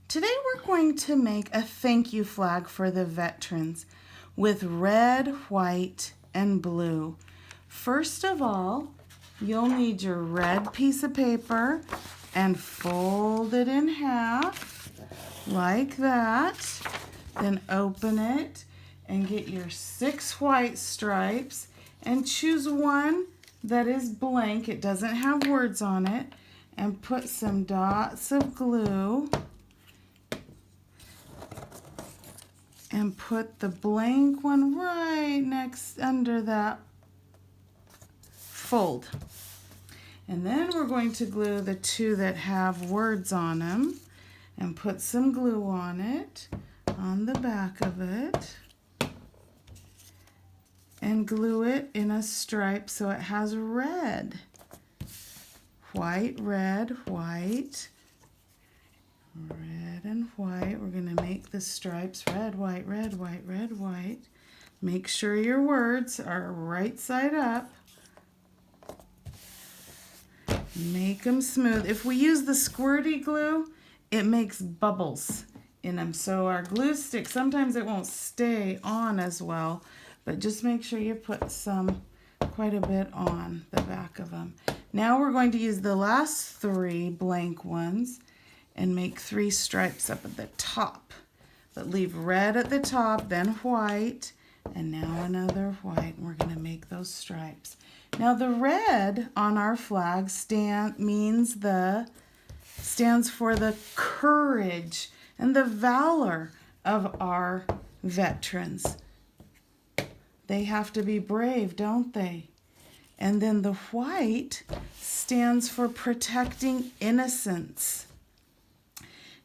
Today we're going to make a thank you flag for the veterans with red, white, and blue. First of all, you'll need your red piece of paper and fold it in half like that. Then open it and get your 6 white stripes and choose one that is blank. It doesn't have words on it. And put some dots of glue and put the blank one right next under that fold. And then we're going to glue the 2 that have words on them and put some glue on it, on the back of it, and glue it in a stripe so it has red. White, red, white, red and white. We're going to make the stripes red, white, red, white, red, white. Make sure your words are right side up. Make them smooth. If we use the squirty glue, it makes bubbles in them. So our glue stick, sometimes it won't stay on as well, but just make sure you put quite a bit on the back of them. Now we're going to use the last 3 blank ones and make 3 stripes up at the top. But leave red at the top, then white, and now another white. And we're going to make those stripes. Now the red on our flag stands for the courage and the valor of our veterans. They have to be brave, don't they? And then the white stands for protecting innocence.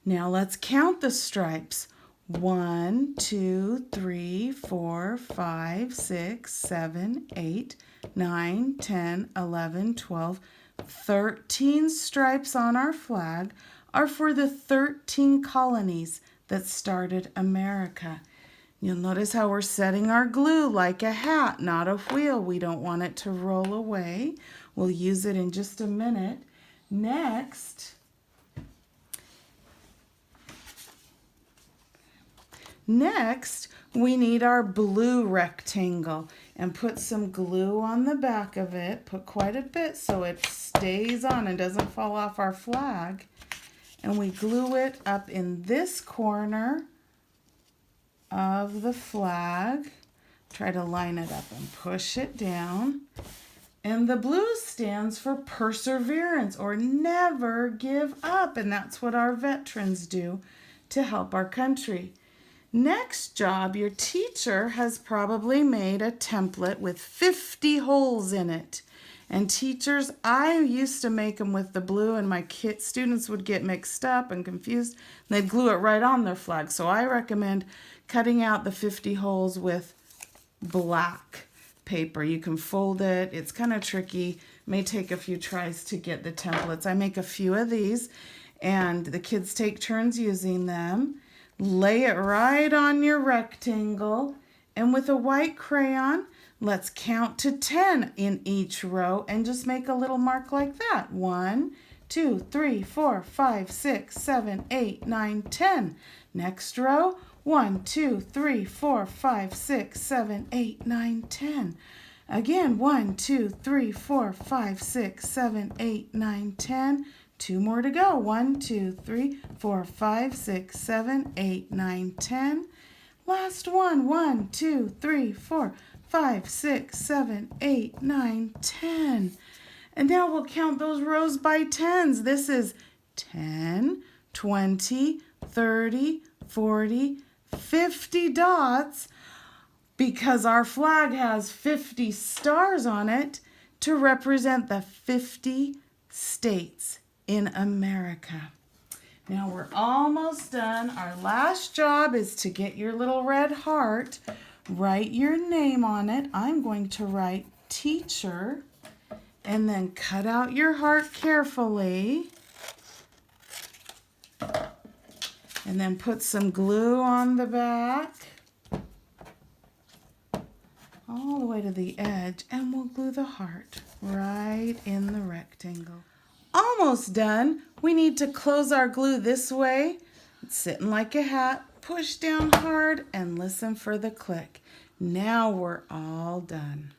Now let's count the stripes. 1, 2, 3, 4, 5, 6, 7, 8, 9, 10, 11, 12, 13 stripes on our flag are for the 13 colonies that started America. You'll notice how we're setting our glue like a hat, not a wheel. We don't want it to roll away. We'll use it in just a minute. Next, we need our blue rectangle and put some glue on the back of it. Put quite a bit so it stays on and doesn't fall off our flag. And we glue it up in this corner of the flag. Try to line it up and push it down. And the blue stands for perseverance, or never give up. And that's what our veterans do to help our country. Next job, your teacher has probably made a template with 50 holes in it. And teachers, I used to make them with the blue, and my students would get mixed up and confused. And they'd glue it right on their flag. So I recommend cutting out the 50 holes with black paper. You can fold it. It's kind of tricky. May take a few tries to get the templates. I make a few of these, and the kids take turns using them. Lay it right on your rectangle, and with a white crayon, let's count to 10 in each row and just make a little mark like that. 1, 2, 3, 4, 5, 6, 7, 8, 9, 10. Next row, 1, 2, 3, 4, 5, 6, 7, 8, 9, 10. Again, 1, 2, 3, 4, 5, 6, 7, 8, 9, 10. 2 more to go. 1, 2, 3, 4, 5, 6, 7, 8, 9, 10. Last one. 1, 2, 3, 4, 5, 6, 7, 8, 9, 10. And now we'll count those rows by tens. This is 10, 20, 30, 40, 50 dots, because our flag has 50 stars on it to represent the 50 states in America. Now we're almost done. Our last job is to get your little red heart. Write your name on it. I'm going to write teacher, and then cut out your heart carefully. And then put some glue on the back all the way to the edge, and we'll glue the heart right in the rectangle. Almost done. We need to close our glue this way. sitting like a hat, push down hard and listen for the click. Now we're all done.